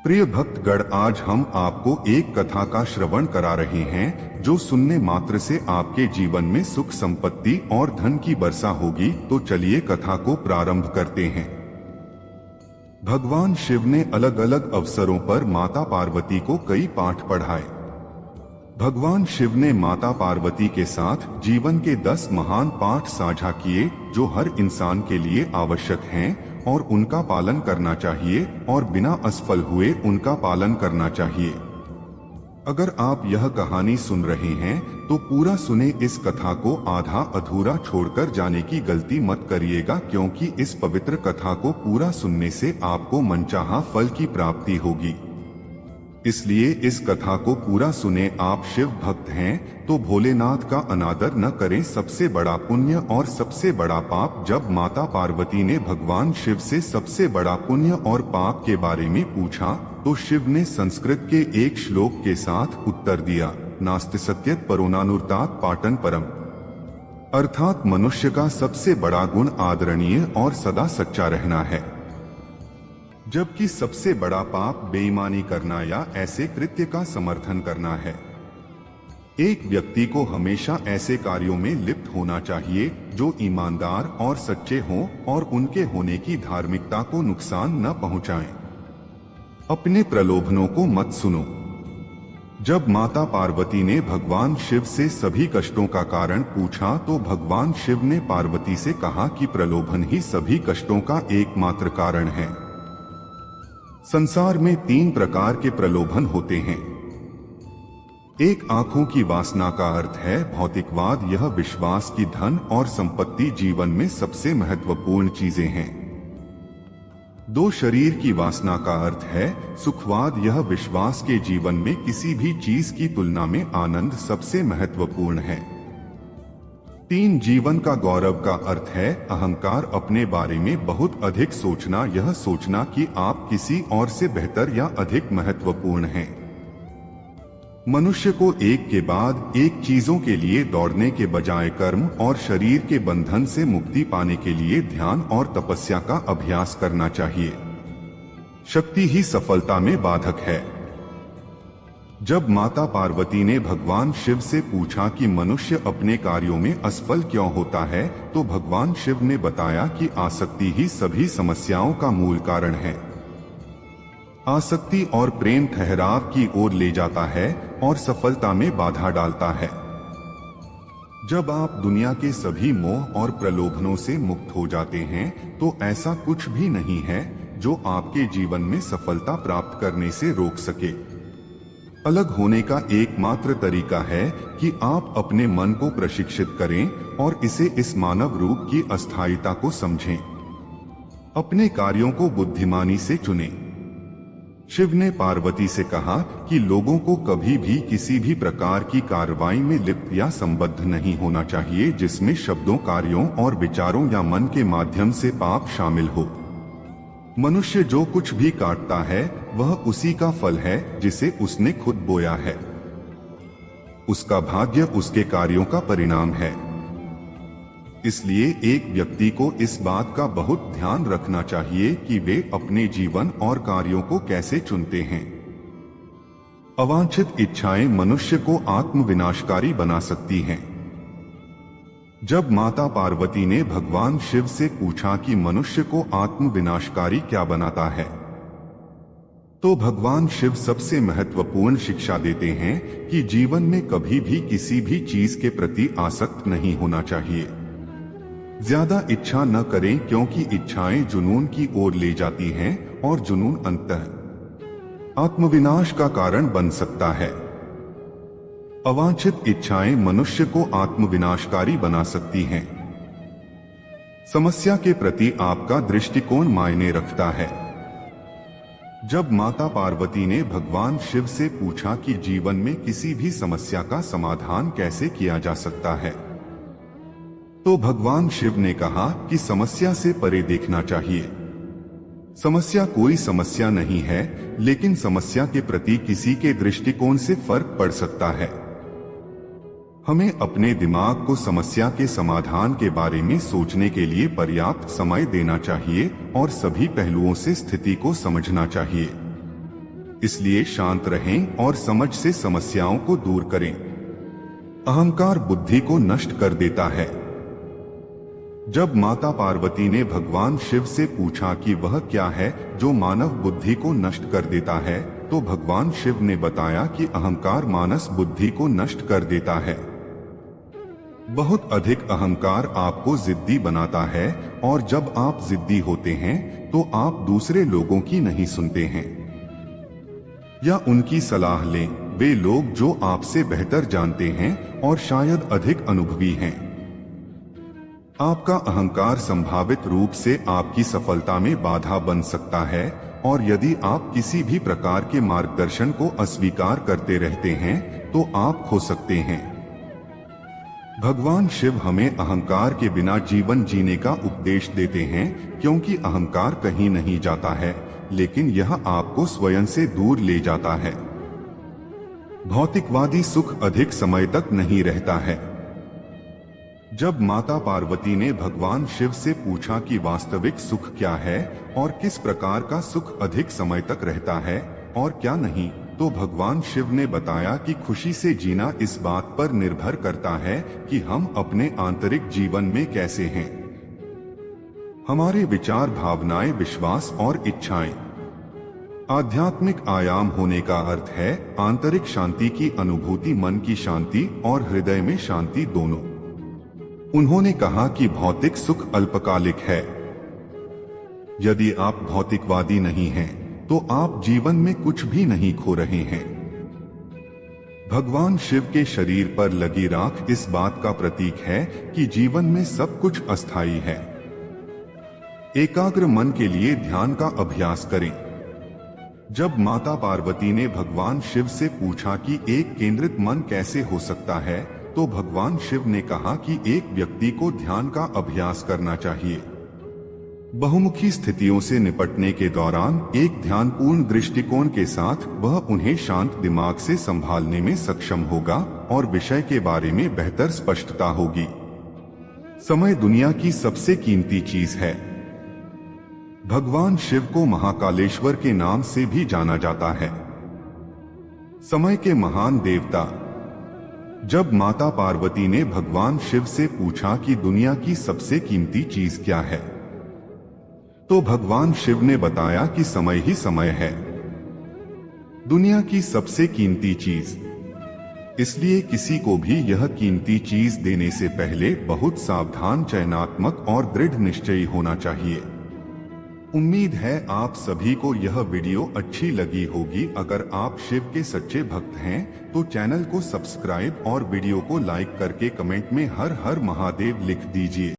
प्रिय भक्तगण, आज हम आपको एक कथा का श्रवण करा रहे हैं जो सुनने मात्र से आपके जीवन में सुख संपत्ति और धन की वर्षा होगी। तो चलिए कथा को प्रारंभ करते हैं। भगवान शिव ने अलग अलग अवसरों पर माता पार्वती को कई पाठ पढ़ाए। भगवान शिव ने माता पार्वती के साथ जीवन के 10 महान पाठ साझा किए जो हर इंसान के लिए आवश्यक हैं और उनका पालन करना चाहिए और बिना असफल हुए उनका पालन करना चाहिए। अगर आप यह कहानी सुन रहे हैं तो पूरा सुने। इस कथा को आधा अधूरा छोड़कर जाने की गलती मत करिएगा, क्योंकि इस पवित्र कथा को पूरा सुनने से आपको मनचाहा फल की प्राप्ति होगी। इसलिए इस कथा को पूरा सुने। आप शिव भक्त हैं तो भोलेनाथ का अनादर न करें। सबसे बड़ा पुण्य और सबसे बड़ा पाप। जब माता पार्वती ने भगवान शिव से सबसे बड़ा पुण्य और पाप के बारे में पूछा तो शिव ने संस्कृत के एक श्लोक के साथ उत्तर दिया, नास्ति सत्यत परोनानुर्तात पाटन परम। अर्थात मनुष्य का सबसे बड़ा गुण आदरणीय और सदा सच्चा रहना है, जबकि सबसे बड़ा पाप बेईमानी करना या ऐसे कृत्य का समर्थन करना है। एक व्यक्ति को हमेशा ऐसे कार्यों में लिप्त होना चाहिए जो ईमानदार और सच्चे हों और उनके होने की धार्मिकता को नुकसान न पहुंचाएं। अपने प्रलोभनों को मत सुनो। जब माता पार्वती ने भगवान शिव से सभी कष्टों का कारण पूछा तो भगवान शिव ने पार्वती से कहा कि प्रलोभन ही सभी कष्टों का एकमात्र कारण है। संसार में 3 प्रकार के प्रलोभन होते हैं। एक आंखों की वासना का अर्थ है भौतिकवाद। यह विश्वास की धन और संपत्ति जीवन में सबसे महत्वपूर्ण चीजें हैं। 2 शरीर की वासना का अर्थ है सुखवाद। यह विश्वास के जीवन में किसी भी चीज की तुलना में आनंद सबसे महत्वपूर्ण है। 3 जीवन का गौरव का अर्थ है अहंकार। अपने बारे में बहुत अधिक सोचना। यह सोचना कि आप किसी और से बेहतर या अधिक महत्वपूर्ण हैं। मनुष्य को एक के बाद एक चीजों के लिए दौड़ने के बजाय कर्म और शरीर के बंधन से मुक्ति पाने के लिए ध्यान और तपस्या का अभ्यास करना चाहिए। शक्ति ही सफलता में बाधक है। जब माता पार्वती ने भगवान शिव से पूछा कि मनुष्य अपने कार्यों में असफल क्यों होता है तो भगवान शिव ने बताया कि आसक्ति ही सभी समस्याओं का मूल कारण है। आसक्ति और प्रेम ठहराव की ओर ले जाता है और सफलता में बाधा डालता है। जब आप दुनिया के सभी मोह और प्रलोभनों से मुक्त हो जाते हैं तो ऐसा कुछ भी नहीं है जो आपके जीवन में सफलता प्राप्त करने से रोक सके। अलग होने का एकमात्र तरीका है कि आप अपने मन को प्रशिक्षित करें और इसे इस मानव रूप की अस्थायीता को समझें। अपने कार्यों को बुद्धिमानी से चुनें। शिव ने पार्वती से कहा कि लोगों को कभी भी किसी भी प्रकार की कार्रवाई में लिप्त या संबद्ध नहीं होना चाहिए जिसमें शब्दों, कार्यों और विचारों या मन के माध्यम से पाप शामिल हो। मनुष्य जो कुछ भी काटता है वह उसी का फल है जिसे उसने खुद बोया है। उसका भाग्य उसके कार्यों का परिणाम है। इसलिए एक व्यक्ति को इस बात का बहुत ध्यान रखना चाहिए कि वे अपने जीवन और कार्यों को कैसे चुनते हैं। अवांछित इच्छाएं मनुष्य को आत्मविनाशकारी बना सकती हैं। जब माता पार्वती ने भगवान शिव से पूछा कि मनुष्य को आत्मविनाशकारी क्या बनाता है तो भगवान शिव सबसे महत्वपूर्ण शिक्षा देते हैं कि जीवन में कभी भी किसी भी चीज के प्रति आसक्त नहीं होना चाहिए। ज्यादा इच्छा न करें, क्योंकि इच्छाएं जुनून की ओर ले जाती हैं और जुनून अंततः आत्मविनाश का कारण बन सकता है। अवांछित इच्छाएं मनुष्य को आत्मविनाशकारी बना सकती हैं। समस्या के प्रति आपका दृष्टिकोण मायने रखता है। जब माता पार्वती ने भगवान शिव से पूछा कि जीवन में किसी भी समस्या का समाधान कैसे किया जा सकता है तो भगवान शिव ने कहा कि समस्या से परे देखना चाहिए। समस्या कोई समस्या नहीं है, लेकिन समस्या के प्रति किसी के दृष्टिकोण से फर्क पड़ सकता है। हमें अपने दिमाग को समस्या के समाधान के बारे में सोचने के लिए पर्याप्त समय देना चाहिए और सभी पहलुओं से स्थिति को समझना चाहिए। इसलिए शांत रहें और समझ से समस्याओं को दूर करें। अहंकार बुद्धि को नष्ट कर देता है। जब माता पार्वती ने भगवान शिव से पूछा कि वह क्या है जो मानव बुद्धि को नष्ट कर देता है, तो भगवान शिव ने बताया कि अहंकार मानस बुद्धि को नष्ट कर देता है। बहुत अधिक अहंकार आपको जिद्दी बनाता है और जब आप जिद्दी होते हैं तो आप दूसरे लोगों की नहीं सुनते हैं या उनकी सलाह लें। वे लोग जो आपसे बेहतर जानते हैं और शायद अधिक अनुभवी हैं। आपका अहंकार संभावित रूप से आपकी सफलता में बाधा बन सकता है और यदि आप किसी भी प्रकार के मार्गदर्शन को अस्वीकार करते रहते हैं तो आप खो सकते हैं। भगवान शिव हमें अहंकार के बिना जीवन जीने का उपदेश देते हैं, क्योंकि अहंकार कहीं नहीं जाता है, लेकिन यह आपको स्वयं से दूर ले जाता है। भौतिकवादी सुख अधिक समय तक नहीं रहता है। जब माता पार्वती ने भगवान शिव से पूछा कि वास्तविक सुख क्या है और किस प्रकार का सुख अधिक समय तक रहता है और क्या नहीं, तो भगवान शिव ने बताया कि खुशी से जीना इस बात पर निर्भर करता है कि हम अपने आंतरिक जीवन में कैसे हैं। हमारे विचार, भावनाएं, विश्वास और इच्छाएं। आध्यात्मिक आयाम होने का अर्थ है आंतरिक शांति की अनुभूति, मन की शांति और हृदय में शांति दोनों। उन्होंने कहा कि भौतिक सुख अल्पकालिक है। यदि आप भौतिकवादी नहीं हैं, तो आप जीवन में कुछ भी नहीं खो रहे हैं। भगवान शिव के शरीर पर लगी राख इस बात का प्रतीक है कि जीवन में सब कुछ अस्थायी है। एकाग्र मन के लिए ध्यान का अभ्यास करें। जब माता पार्वती ने भगवान शिव से पूछा कि एक केंद्रित मन कैसे हो सकता है, तो भगवान शिव ने कहा कि एक व्यक्ति को ध्यान का अभ्यास करना चाहिए। बहुमुखी स्थितियों से निपटने के दौरान एक ध्यानपूर्ण दृष्टिकोण के साथ वह उन्हें शांत दिमाग से संभालने में सक्षम होगा और विषय के बारे में बेहतर स्पष्टता होगी। समय दुनिया की सबसे कीमती चीज है। भगवान शिव को महाकालेश्वर के नाम से भी जाना जाता है, समय के महान देवता। जब माता पार्वती ने भगवान शिव से पूछा कि दुनिया की सबसे कीमती चीज क्या है, तो भगवान शिव ने बताया कि समय ही समय है, दुनिया की सबसे कीमती चीज। इसलिए किसी को भी यह कीमती चीज देने से पहले बहुत सावधान, चयनात्मक और दृढ़ निश्चयी होना चाहिए। उम्मीद है आप सभी को यह वीडियो अच्छी लगी होगी। अगर आप शिव के सच्चे भक्त हैं तो चैनल को सब्सक्राइब और वीडियो को लाइक करके कमेंट में हर हर महादेव लिख दीजिए।